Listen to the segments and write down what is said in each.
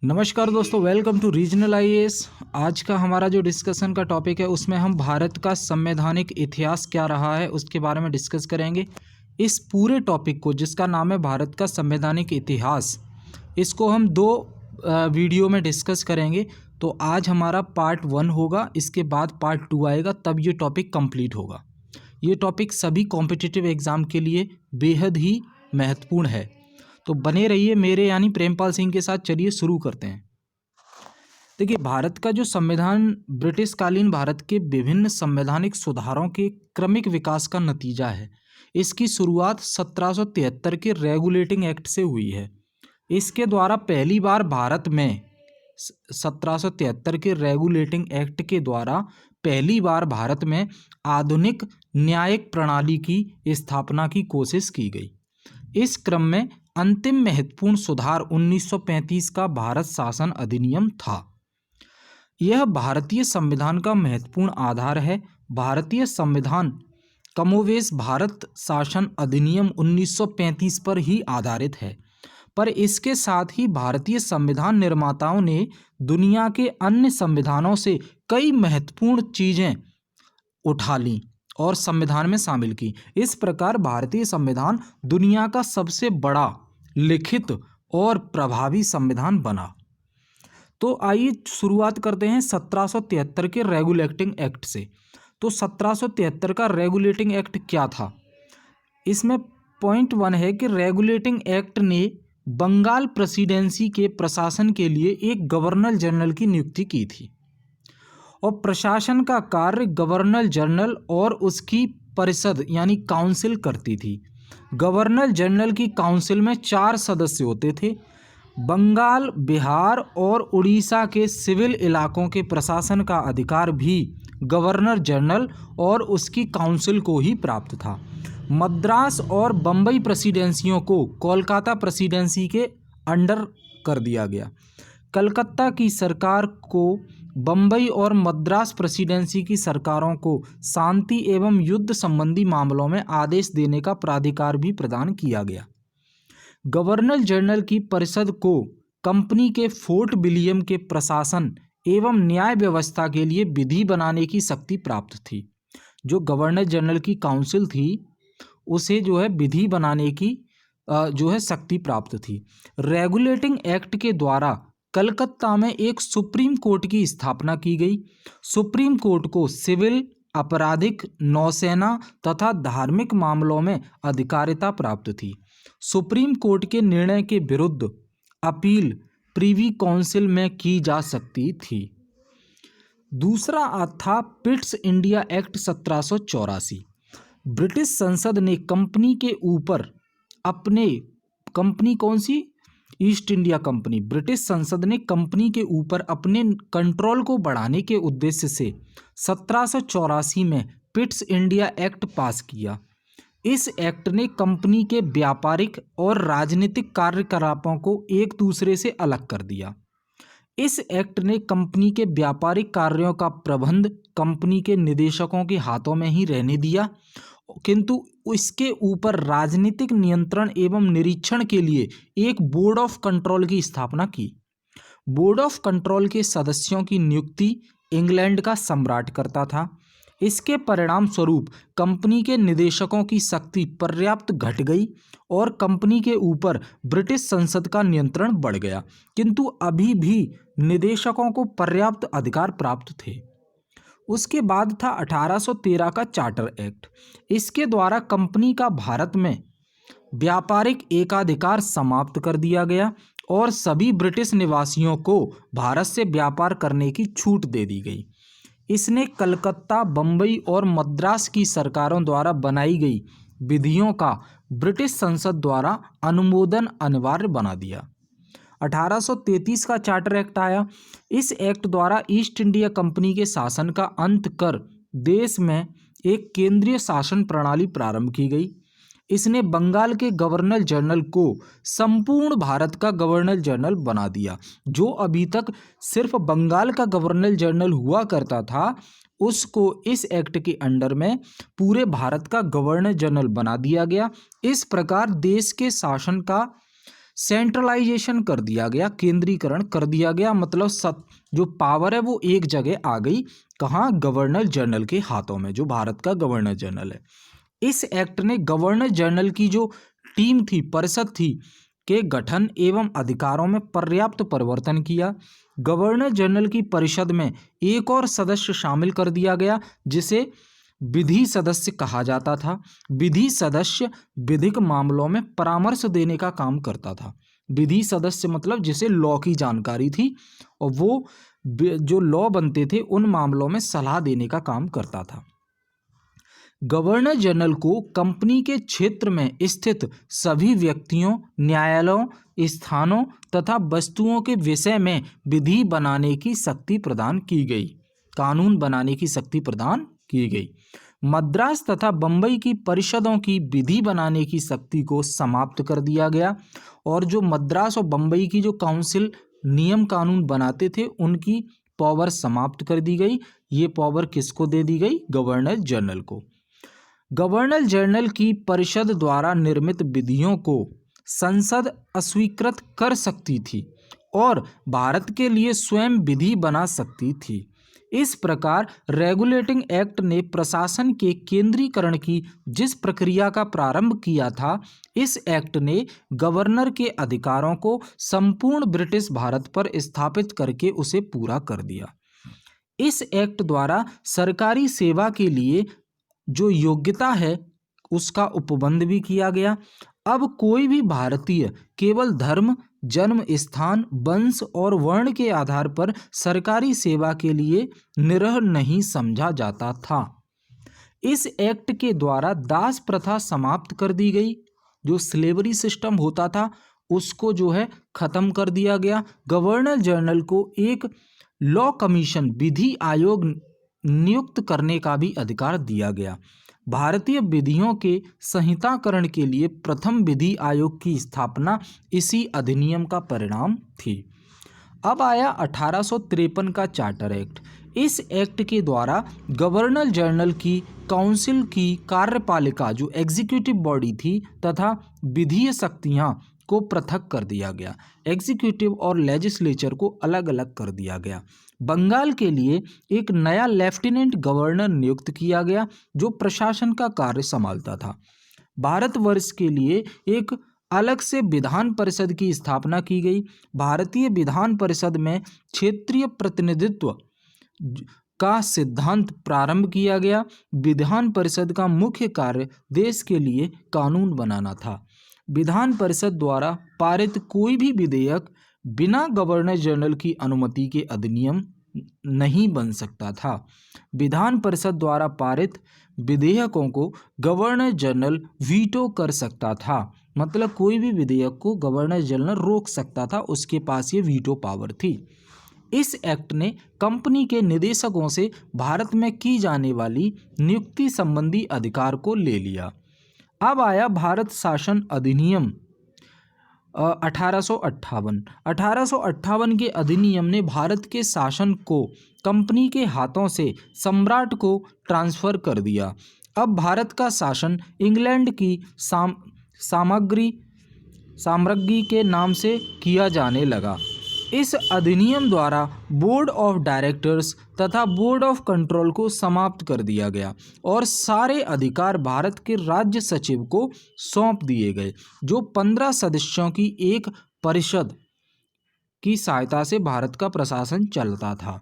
नमस्कार दोस्तों, welcome to regional IAS. आज का हमारा जो डिस्कशन का टॉपिक है उसमें हम भारत का संवैधानिक इतिहास क्या रहा है उसके बारे में डिस्कस करेंगे। इस पूरे टॉपिक को, जिसका नाम है भारत का संवैधानिक इतिहास, इसको हम दो वीडियो में डिस्कस करेंगे। तो आज हमारा पार्ट 1 होगा, इसके बाद पार्ट 2 आएगा, तब ये टॉपिक कंप्लीट होगा। ये टॉपिक सभी कॉम्पिटिटिव एग्ज़ाम के लिए बेहद ही महत्वपूर्ण है, तो बने रहिए मेरे यानी प्रेमपाल सिंह के साथ। चलिए शुरू करते हैं। देखिए, भारत का जो संविधान ब्रिटिश कालीन भारत के विभिन्न संवैधानिक सुधारों के क्रमिक विकास का नतीजा है। इसकी शुरुआत 1773 के रेगुलेटिंग एक्ट से हुई है। इसके द्वारा पहली बार भारत में 1773 के रेगुलेटिंग एक्ट के द्वारा पहली बार भारत में आधुनिक न्यायिक प्रणाली की स्थापना की कोशिश की गई। इस क्रम में अंतिम महत्वपूर्ण सुधार 1935 का भारत शासन अधिनियम था। यह भारतीय संविधान का महत्वपूर्ण आधार है। भारतीय संविधान कमोवेश भारत शासन अधिनियम 1935 पर ही आधारित है, पर इसके साथ ही भारतीय संविधान निर्माताओं ने दुनिया के अन्य संविधानों से कई महत्वपूर्ण चीज़ें उठा लीं और संविधान में शामिल की। इस प्रकार भारतीय संविधान दुनिया का सबसे बड़ा लिखित और प्रभावी संविधान बना। तो आइए शुरुआत करते हैं 1773 के रेगुलेटिंग एक्ट से। तो 1773 का रेगुलेटिंग एक्ट क्या था? इसमें पॉइंट 1 है कि रेगुलेटिंग एक्ट ने बंगाल प्रेसिडेंसी के प्रशासन के लिए एक गवर्नर जनरल की नियुक्ति की थी, और प्रशासन का कार्य गवर्नर जनरल और उसकी परिषद यानी काउंसिल करती थी। गवर्नर जनरल की काउंसिल में 4 सदस्य होते थे। बंगाल, बिहार और उड़ीसा के सिविल इलाकों के प्रशासन का अधिकार भी गवर्नर जनरल और उसकी काउंसिल को ही प्राप्त था। मद्रास और बम्बई प्रेसिडेंसियों को कोलकाता प्रेसिडेंसी के अंडर कर दिया गया। कलकत्ता की सरकार को बम्बई और मद्रास प्रेसिडेंसी की सरकारों को शांति एवं युद्ध संबंधी मामलों में आदेश देने का प्राधिकार भी प्रदान किया गया। गवर्नर जनरल की परिषद को कंपनी के फोर्ट विलियम के प्रशासन एवं न्याय व्यवस्था के लिए विधि बनाने की शक्ति प्राप्त थी। जो गवर्नर जनरल की काउंसिल थी उसे विधि बनाने की शक्ति प्राप्त थी। रेगुलेटिंग एक्ट के द्वारा कलकत्ता में एक सुप्रीम कोर्ट की स्थापना की गई। सुप्रीम कोर्ट को सिविल, आपराधिक, नौसेना तथा धार्मिक मामलों में अधिकारिता प्राप्त थी। सुप्रीम कोर्ट के निर्णय के विरुद्ध अपील प्रीवी काउंसिल में की जा सकती थी। दूसरा था पिट्स इंडिया एक्ट 1784। ब्रिटिश संसद ने कंपनी के ऊपर अपने कंपनी कौन सी ईस्ट इंडिया कंपनी, ब्रिटिश संसद ने कंपनी के ऊपर अपने कंट्रोल को बढ़ाने के उद्देश्य से 1784 में पिट्स इंडिया एक्ट पास किया। इस एक्ट ने कंपनी के व्यापारिक और राजनीतिक कार्यकलापों को एक दूसरे से अलग कर दिया। इस एक्ट ने कंपनी के व्यापारिक कार्यों का प्रबंध कंपनी के निदेशकों के हाथों में ही रहने दिया, किंतु इसके ऊपर राजनीतिक नियंत्रण एवं निरीक्षण के लिए एक बोर्ड ऑफ कंट्रोल की स्थापना की। बोर्ड ऑफ कंट्रोल के सदस्यों की नियुक्ति इंग्लैंड का सम्राट करता था। इसके परिणाम स्वरूप कंपनी के निदेशकों की शक्ति पर्याप्त घट गई और कंपनी के ऊपर ब्रिटिश संसद का नियंत्रण बढ़ गया, किंतु अभी भी निदेशकों को पर्याप्त अधिकार प्राप्त थे। उसके बाद था 1813 का चार्टर एक्ट। इसके द्वारा कंपनी का भारत में व्यापारिक एकाधिकार समाप्त कर दिया गया और सभी ब्रिटिश निवासियों को भारत से व्यापार करने की छूट दे दी गई। इसने कलकत्ता, बम्बई और मद्रास की सरकारों द्वारा बनाई गई विधियों का ब्रिटिश संसद द्वारा अनुमोदन अनिवार्य बना दिया। 1833 का चार्टर एक्ट आया। इस एक्ट द्वारा ईस्ट इंडिया कंपनी के शासन का अंत कर देश में एक केंद्रीय शासन प्रणाली प्रारंभ की गई। इसने बंगाल के गवर्नर जनरल को संपूर्ण भारत का गवर्नर जनरल बना दिया। जो अभी तक सिर्फ बंगाल का गवर्नर जनरल हुआ करता था, उसको इस एक्ट के अंडर में पूरे भारत का गवर्नर जनरल बना दिया गया। इस प्रकार देश के शासन का सेंट्रलाइजेशन कर दिया गया, केंद्रीकरण कर दिया गया, मतलब जो पावर है वो एक जगह आ गई। कहाँ? गवर्नर जनरल के हाथों में, जो भारत का गवर्नर जनरल है। इस एक्ट ने गवर्नर जनरल की जो टीम थी, परिषद थी, के गठन एवं अधिकारों में पर्याप्त परिवर्तन किया। गवर्नर जनरल की परिषद में एक और सदस्य शामिल कर दिया गया, जिसे विधि सदस्य कहा जाता था। विधि सदस्य विधिक मामलों में परामर्श देने का काम करता था। विधि सदस्य मतलब जिसे लॉ की जानकारी थी, और वो जो लॉ बनते थे उन मामलों में सलाह देने का काम करता था। गवर्नर जनरल को कंपनी के क्षेत्र में स्थित सभी व्यक्तियों, न्यायालयों, स्थानों तथा वस्तुओं के विषय में विधि बनाने की शक्ति प्रदान की गई, कानून बनाने की शक्ति प्रदान की गई। मद्रास तथा बंबई की परिषदों की विधि बनाने की शक्ति को समाप्त कर दिया गया, और जो मद्रास और बंबई की जो काउंसिल नियम कानून बनाते थे उनकी पावर समाप्त कर दी गई। ये पावर किसको दे दी गई? गवर्नर जनरल को। गवर्नर जनरल की परिषद द्वारा निर्मित विधियों को संसद अस्वीकृत कर सकती थी और भारत के लिए स्वयं विधि बना सकती थी। इस प्रकार रेगुलेटिंग एक्ट ने प्रशासन के केंद्रीकरण की जिस प्रक्रिया का प्रारंभ किया था, इस एक्ट ने गवर्नर के अधिकारों को संपूर्ण ब्रिटिश भारत पर स्थापित करके उसे पूरा कर दिया। इस एक्ट द्वारा सरकारी सेवा के लिए जो योग्यता है उसका उपबंध भी किया गया। अब कोई भी भारतीय केवल धर्म, जन्म स्थान, वंश और वर्ण के आधार पर सरकारी सेवा के लिए निरर्ह नहीं समझा जाता था। इस एक्ट के द्वारा दास प्रथा समाप्त कर दी गई। जो स्लेवरी सिस्टम होता था उसको जो है खत्म कर दिया गया। गवर्नर जनरल को एक लॉ कमीशन, विधि आयोग नियुक्त करने का भी अधिकार दिया गया। भारतीय विधियों के संहिताकरण के लिए प्रथम विधि आयोग की स्थापना इसी अधिनियम का परिणाम थी। अब आया 1853 का चार्टर एक्ट। इस एक्ट के द्वारा गवर्नर जनरल की काउंसिल की कार्यपालिका, जो एग्जीक्यूटिव बॉडी थी, तथा विधीय शक्तियां को पृथक कर दिया गया। एग्जीक्यूटिव और लेजिस्लेचर को अलग अलग कर दिया गया। बंगाल के लिए एक नया लेफ्टिनेंट गवर्नर नियुक्त किया गया जो प्रशासन का कार्य संभालता था। भारतवर्ष के लिए एक अलग से विधान परिषद की स्थापना की गई। भारतीय विधान परिषद में क्षेत्रीय प्रतिनिधित्व का सिद्धांत प्रारंभ किया गया। विधान परिषद का मुख्य कार्य देश के लिए कानून बनाना था। विधान परिषद द्वारा पारित कोई भी विधेयक बिना गवर्नर जनरल की अनुमति के अधिनियम नहीं बन सकता था। विधान परिषद द्वारा पारित विधेयकों को गवर्नर जनरल वीटो कर सकता था, मतलब कोई भी विधेयक को गवर्नर जनरल रोक सकता था, उसके पास ये वीटो पावर थी। इस एक्ट ने कंपनी के निदेशकों से भारत में की जाने वाली नियुक्ति संबंधी अधिकार को ले लिया। अब आया भारत शासन अधिनियम 1858। 1858 के अधिनियम ने भारत के शासन को कंपनी के हाथों से सम्राट को ट्रांसफर कर दिया। अब भारत का शासन इंग्लैंड की साम्राज्ञी के नाम से किया जाने लगा। इस अधिनियम द्वारा बोर्ड ऑफ डायरेक्टर्स तथा बोर्ड ऑफ कंट्रोल को समाप्त कर दिया गया और सारे अधिकार भारत के राज्य सचिव को सौंप दिए गए, जो 15 सदस्यों की एक परिषद की सहायता से भारत का प्रशासन चलता था।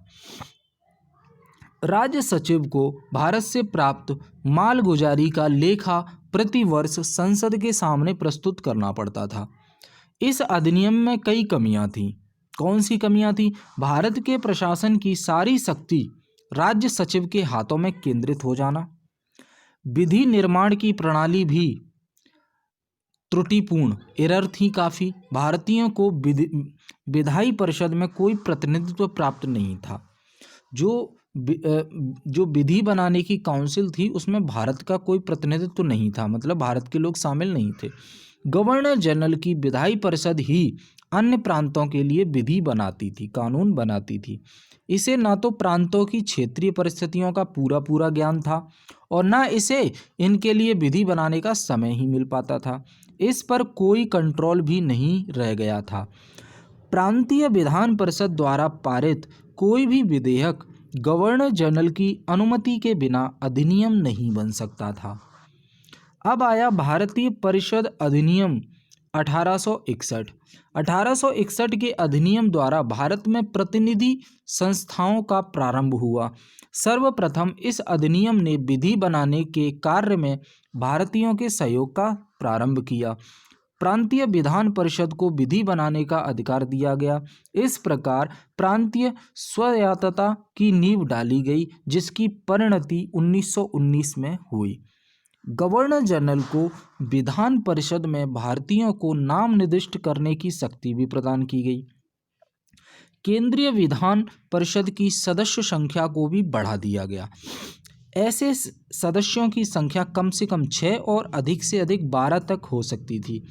राज्य सचिव को भारत से प्राप्त मालगुजारी का लेखा प्रति वर्ष संसद के सामने प्रस्तुत करना पड़ता था। इस अधिनियम में कई कमियां थीं। कौन सी कमियां थी? भारत के प्रशासन की सारी शक्ति राज्य सचिव के हाथों में केंद्रित हो जाना, विधि निर्माण की प्रणाली भी त्रुटिपूर्ण, एरर थी काफ़ी। भारतीयों को विधायी परिषद में कोई प्रतिनिधित्व प्राप्त नहीं था। जो विधि बनाने की काउंसिल थी उसमें भारत का कोई प्रतिनिधित्व नहीं था, मतलब भारत के लोग शामिल नहीं थे। गवर्नर जनरल की विधायी परिषद ही अन्य प्रांतों के लिए विधि बनाती थी, कानून बनाती थी। इसे ना तो प्रांतों की क्षेत्रीय परिस्थितियों का पूरा ज्ञान था और ना इसे इनके लिए विधि बनाने का समय ही मिल पाता था। इस पर कोई कंट्रोल भी नहीं रह गया था। प्रांतीय विधान परिषद द्वारा पारित कोई भी विधेयक गवर्नर जनरल की अनुमति के बिना अधिनियम नहीं बन सकता था। अब आया भारतीय परिषद अधिनियम 1861। 1861 के अधिनियम द्वारा भारत में प्रतिनिधि संस्थाओं का प्रारंभ हुआ। सर्वप्रथम इस अधिनियम ने विधि बनाने के कार्य में भारतीयों के सहयोग का प्रारंभ किया। प्रांतीय विधान परिषद को विधि बनाने का अधिकार दिया गया। इस प्रकार प्रांतीय स्वायत्तता की नींव डाली गई, जिसकी परिणति 1919 में हुई। गवर्नर जनरल को विधान परिषद में भारतीयों को नाम निर्दिष्ट करने की शक्ति भी प्रदान की गई। केंद्रीय विधान परिषद की सदस्य संख्या को भी बढ़ा दिया गया। ऐसे सदस्यों की संख्या कम से कम 6 और अधिक से अधिक 12 तक हो सकती थी।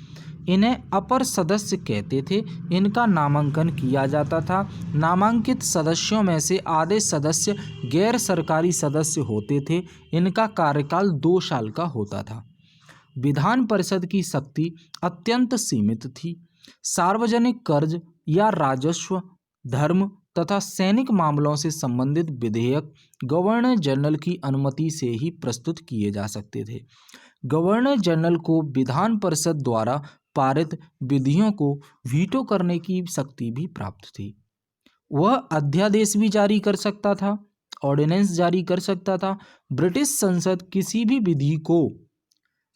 इन्हें अपर सदस्य कहते थे। इनका नामांकन किया जाता था। नामांकित सदस्यों में से आधे सदस्य गैर सरकारी सदस्य होते थे। इनका कार्यकाल 2 साल का होता था। विधान परिषद की शक्ति अत्यंत सीमित थी। सार्वजनिक कर्ज या राजस्व, धर्म तथा सैनिक मामलों से संबंधित विधेयक गवर्नर जनरल की अनुमति से ही प्रस्तुत किए जा सकते थे। गवर्नर जनरल को विधान परिषद द्वारा पारित विधियों को वीटो करने की शक्ति भी प्राप्त थी। वह अध्यादेश भी जारी कर सकता था, ऑर्डिनेंस जारी कर सकता था। ब्रिटिश संसद किसी भी विधि को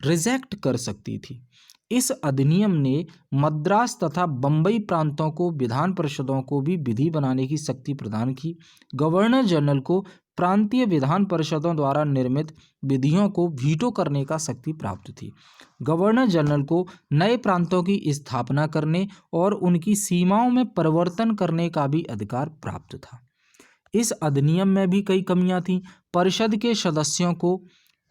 रिजेक्ट कर सकती थी। इस अधिनियम ने मद्रास तथा बंबई प्रांतों को विधान परिषदों को भी विधि बनाने की शक्ति प्रदान की। गवर्नर जनरल को प्रांतीय विधान परिषदों द्वारा निर्मित विधियों को वीटो करने का शक्ति प्राप्त थी। गवर्नर जनरल को नए प्रांतों की स्थापना करने और उनकी सीमाओं में परिवर्तन करने का भी अधिकार प्राप्त था। इस अधिनियम में भी कई कमियां थीं। परिषद के सदस्यों को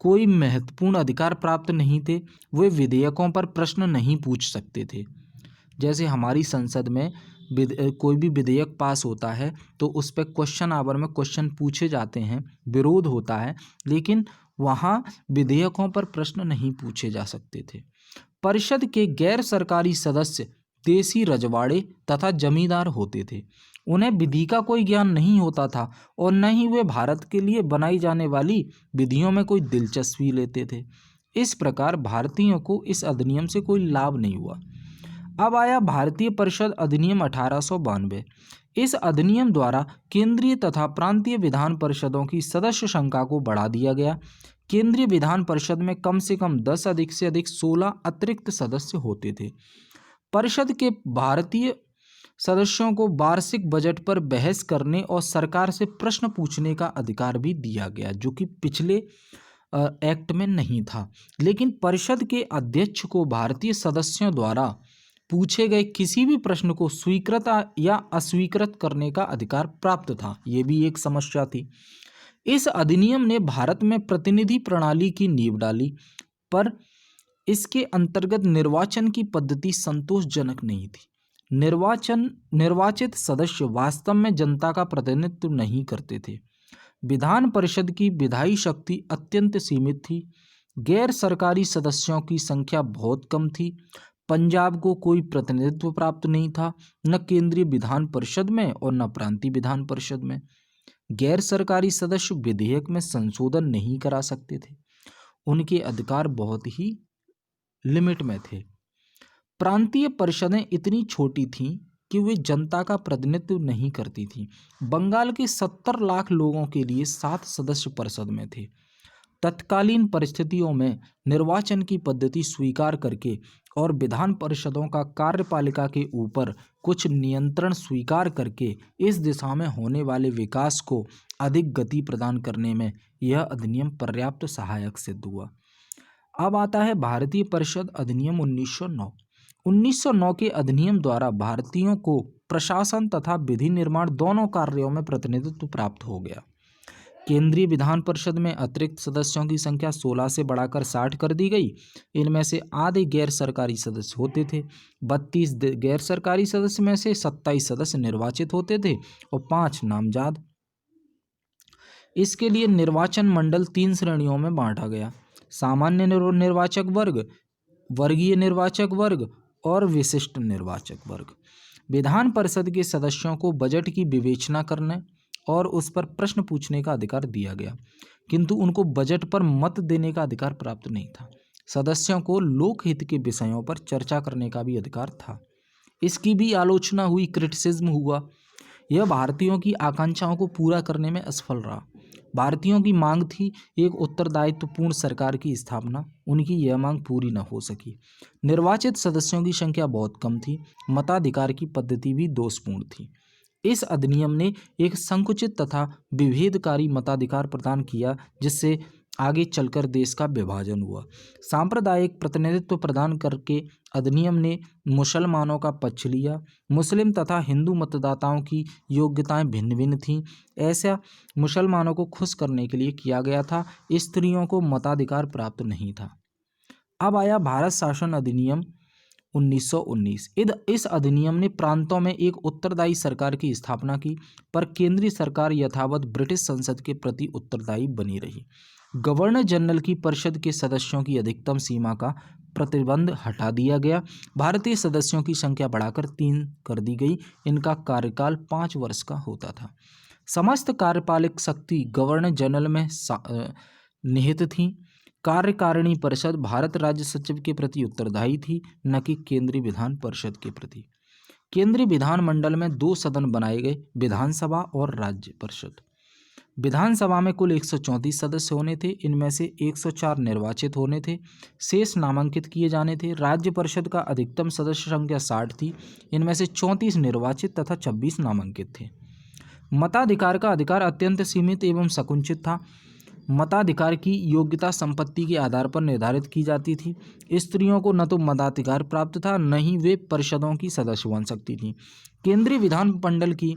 कोई महत्वपूर्ण अधिकार प्राप्त नहीं थे। वे विधेयकों पर प्रश्न नहीं पूछ सकते थे। जैसे हमारी संसद में कोई भी विधेयक पास होता है तो उस पर क्वेश्चन आवर में क्वेश्चन पूछे जाते हैं, विरोध होता है, लेकिन वहाँ विधेयकों पर प्रश्न नहीं पूछे जा सकते थे। परिषद के गैर सरकारी सदस्य देसी रजवाड़े तथा जमींदार होते थे। उन्हें विधि का कोई ज्ञान नहीं होता था और न ही वे भारत के लिए बनाई जाने वाली विधियों में कोई दिलचस्पी लेते थे। इस प्रकार भारतीयों को इस अधिनियम से कोई लाभ नहीं हुआ। अब आया भारतीय परिषद अधिनियम 1892। इस अधिनियम द्वारा केंद्रीय तथा प्रांतीय विधान परिषदों की सदस्य संख्या को बढ़ा दिया गया। केंद्रीय विधान परिषद में कम से कम 10, अधिक से अधिक 16 अतिरिक्त सदस्य होते थे। परिषद के भारतीय सदस्यों को वार्षिक बजट पर बहस करने और सरकार से प्रश्न पूछने का अधिकार भी दिया गया, जो कि पिछले एक्ट में नहीं था। लेकिन परिषद के अध्यक्ष को भारतीय सदस्यों द्वारा पूछे गए किसी भी प्रश्न को स्वीकृत या अस्वीकृत करने का अधिकार प्राप्त था। ये भी एक समस्या थी। इस अधिनियम ने भारत में प्रतिनिधि प्रणाली की नींव डाली, पर इसके अंतर्गत निर्वाचन की पद्धति संतोषजनक नहीं थी। निर्वाचित सदस्य वास्तव में जनता का प्रतिनिधित्व नहीं करते थे। विधान परिषद की विधायी शक्ति अत्यंत सीमित थी। गैर सरकारी सदस्यों की संख्या बहुत कम थी। पंजाब को कोई प्रतिनिधित्व प्राप्त नहीं था, न केंद्रीय विधान परिषद में और न प्रांतीय विधान परिषद में। गैर सरकारी सदस्य विधेयक में संशोधन नहीं करा सकते थे। उनके अधिकार बहुत ही लिमिट में थे। प्रांतीय परिषदें इतनी छोटी थीं कि वे जनता का प्रतिनिधित्व नहीं करती थीं। बंगाल के 70 लाख लोगों के लिए 7 सदस्य परिषद में थे। तत्कालीन परिस्थितियों में निर्वाचन की पद्धति स्वीकार करके और विधान परिषदों का कार्यपालिका के ऊपर कुछ नियंत्रण स्वीकार करके इस दिशा में होने वाले विकास को अधिक गति प्रदान करने में यह अधिनियम पर्याप्त सहायक सिद्ध हुआ। अब आता है भारतीय परिषद अधिनियम 1909। 1909 के अधिनियम द्वारा भारतीयों को प्रशासन तथा विधि निर्माण दोनों कार्यों में प्रतिनिधित्व प्राप्त हो गया। केंद्रीय विधान परिषद में अतिरिक्त सदस्यों की संख्या 16 से बढ़ाकर 60 कर दी गई। इनमें से आधे गैर सरकारी सदस्य होते थे। 32 गैर सरकारी सदस्य में से 27 सदस्य निर्वाचित होते थे और 5 नामजद। इसके लिए निर्वाचन मंडल 3 श्रेणियों में बांटा गया। सामान्य निर्वाचक वर्ग वर्गीय निर्वाचक वर्ग और विशिष्ट निर्वाचक वर्ग। विधान परिषद के सदस्यों को बजट की विवेचना करने और उस पर प्रश्न पूछने का अधिकार दिया गया, किंतु उनको बजट पर मत देने का अधिकार प्राप्त नहीं था। सदस्यों को लोकहित के विषयों पर चर्चा करने का भी अधिकार था। इसकी भी आलोचना हुई, क्रिटिसिज्म हुआ। यह भारतीयों की आकांक्षाओं को पूरा करने में असफल रहा। भारतीयों की मांग थी एक उत्तरदायित्वपूर्ण सरकार की स्थापना, उनकी यह मांग पूरी न हो सकी। निर्वाचित सदस्यों की संख्या बहुत कम थी। मताधिकार की पद्धति भी दोषपूर्ण थी। इस अधिनियम ने एक संकुचित तथा विभेदकारी मताधिकार प्रदान किया, जिससे आगे चलकर देश का विभाजन हुआ। सांप्रदायिक प्रतिनिधित्व प्रदान करके अधिनियम ने मुसलमानों का पक्ष लिया। मुस्लिम तथा हिंदू मतदाताओं की योग्यताएं भिन्न भिन्न थीं। ऐसा मुसलमानों को खुश करने के लिए किया गया था। स्त्रियों को मताधिकार प्राप्त नहीं था। अब आया भारत शासन अधिनियम 1919। इस अधिनियम ने प्रांतों में एक उत्तरदायी सरकार की स्थापना की, पर केंद्रीय सरकार यथावत ब्रिटिश संसद के प्रति उत्तरदायी बनी रही। गवर्नर जनरल की परिषद के सदस्यों की अधिकतम सीमा का प्रतिबंध हटा दिया गया। भारतीय सदस्यों की संख्या बढ़ाकर 3 कर दी गई। इनका कार्यकाल 5 वर्ष का होता था। समस्त कार्यपालिक शक्ति गवर्नर जनरल में निहित थी। कार्यकारिणी परिषद भारत राज्य सचिव के प्रति उत्तरदायी थी, न कि केंद्रीय विधान परिषद के प्रति। केंद्रीय विधानमंडल में 2 सदन बनाए गए, विधानसभा और राज्य परिषद। विधानसभा में कुल 134 सदस्य होने थे। इनमें से 104 निर्वाचित होने थे, शेष नामांकित किए जाने थे। राज्य परिषद का अधिकतम सदस्य संख्या 60 थी। इनमें से 34 निर्वाचित तथा 26 नामांकित थे। मताधिकार का अधिकार अत्यंत सीमित एवं संकुचित था। मताधिकार की योग्यता संपत्ति के आधार पर निर्धारित की जाती थी। स्त्रियों को न तो मताधिकार प्राप्त था, न ही वे परिषदों की सदस्य बन सकती थीं। केंद्रीय विधानमंडल की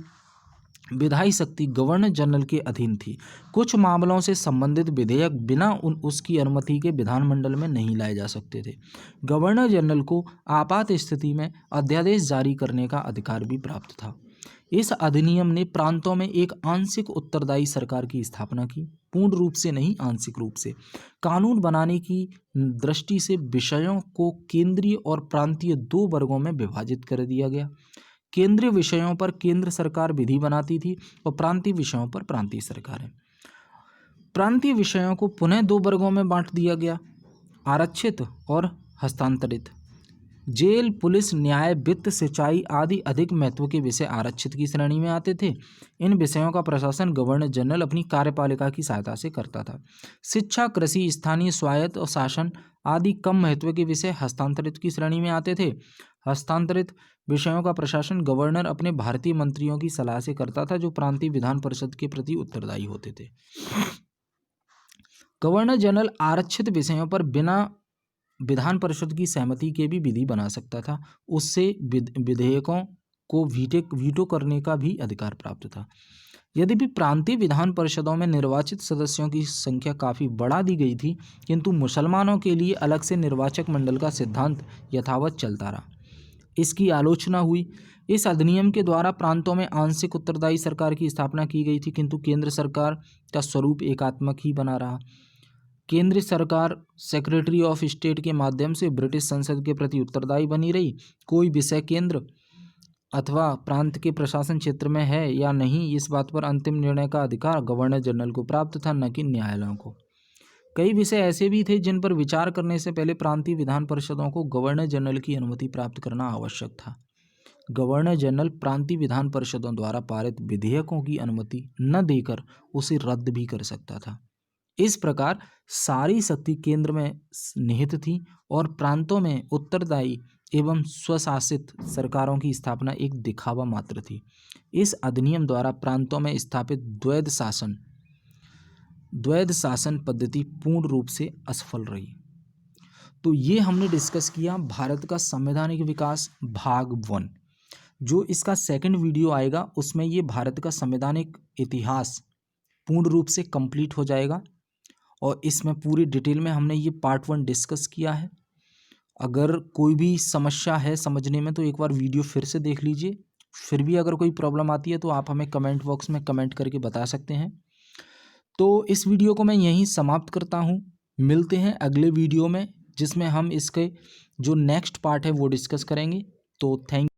विधायी शक्ति गवर्नर जनरल के अधीन थी। कुछ मामलों से संबंधित विधेयक बिना उसकी अनुमति के विधानमंडल में नहीं लाए जा सकते थे। गवर्नर जनरल को आपात स्थिति में अध्यादेश जारी करने का अधिकार भी प्राप्त था। इस अधिनियम ने प्रांतों में एक आंशिक उत्तरदायी सरकार की स्थापना की, पूर्ण रूप से नहीं, आंशिक रूप से। कानून बनाने की दृष्टि से विषयों को केंद्रीय और प्रांतीय 2 वर्गों में विभाजित कर दिया गया। केंद्रीय विषयों पर केंद्र सरकार विधि बनाती थी और प्रांतीय विषयों पर प्रांतीय सरकारें। प्रांतीय विषयों को पुनः 2 वर्गों में बांट दिया गया, आरक्षित और हस्तांतरित। जेल, पुलिस, न्याय, वित्त, सिंचाई आदि अधिक महत्व के विषय आरक्षित की श्रेणी में आते थे। इन विषयों का प्रशासन गवर्नर जनरल अपनी कार्यपालिका की सहायता से करता था। शिक्षा, कृषि, स्थानीय स्वायत्त और शासन आदि कम महत्व के विषय हस्तांतरित की श्रेणी में आते थे। हस्तांतरित विषयों का प्रशासन गवर्नर अपने भारतीय मंत्रियों की सलाह से करता था, जो प्रांतीय विधान परिषद के प्रति उत्तरदायी होते थे। गवर्नर जनरल आरक्षित विषयों पर बिना विधान परिषद की सहमति के भी विधि बना सकता था। उससे विधेयकों को वीटो करने का भी अधिकार प्राप्त था। यद्यपि प्रांतीय विधान परिषदों में निर्वाचित सदस्यों की संख्या काफ़ी बढ़ा दी गई थी, किंतु मुसलमानों के लिए अलग से निर्वाचक मंडल का सिद्धांत यथावत चलता रहा। इसकी आलोचना हुई। इस अधिनियम के द्वारा प्रांतों में आंशिक उत्तरदायी सरकार की स्थापना की गई थी, किंतु केंद्र सरकार का स्वरूप एकात्मक ही बना रहा। केंद्रीय सरकार सेक्रेटरी ऑफ स्टेट के माध्यम से ब्रिटिश संसद के प्रति उत्तरदायी बनी रही। कोई विषय केंद्र अथवा प्रांत के प्रशासन क्षेत्र में है या नहीं, इस बात पर अंतिम निर्णय का अधिकार गवर्नर जनरल को प्राप्त था, न कि न्यायालयों को। कई विषय ऐसे भी थे जिन पर विचार करने से पहले प्रांतीय विधान परिषदों को गवर्नर जनरल की अनुमति प्राप्त करना आवश्यक था। गवर्नर जनरल प्रांतीय विधान परिषदों द्वारा पारित विधेयकों की अनुमति न देकर उसे रद्द भी कर सकता था। इस प्रकार सारी शक्ति केंद्र में निहित थी और प्रांतों में उत्तरदायी एवं स्वशासित सरकारों की स्थापना एक दिखावा मात्र थी। इस अधिनियम द्वारा प्रांतों में स्थापित द्वैध शासन पद्धति पूर्ण रूप से असफल रही। तो ये हमने डिस्कस किया भारत का संवैधानिक विकास भाग 1। जो इसका सेकंड वीडियो आएगा उसमें ये भारत का संवैधानिक इतिहास पूर्ण रूप से कंप्लीट हो जाएगा और इसमें पूरी डिटेल में हमने ये पार्ट 1 डिस्कस किया है। अगर कोई भी समस्या है समझने में तो एक बार वीडियो फिर से देख लीजिए। फिर भी अगर कोई प्रॉब्लम आती है तो आप हमें कमेंट बॉक्स में कमेंट करके बता सकते हैं। तो इस वीडियो को मैं यहीं समाप्त करता हूँ। मिलते हैं अगले वीडियो में। जिसमें हम इसके जो नेक्स्ट पार्ट है वो डिस्कस करेंगे। तो थैंक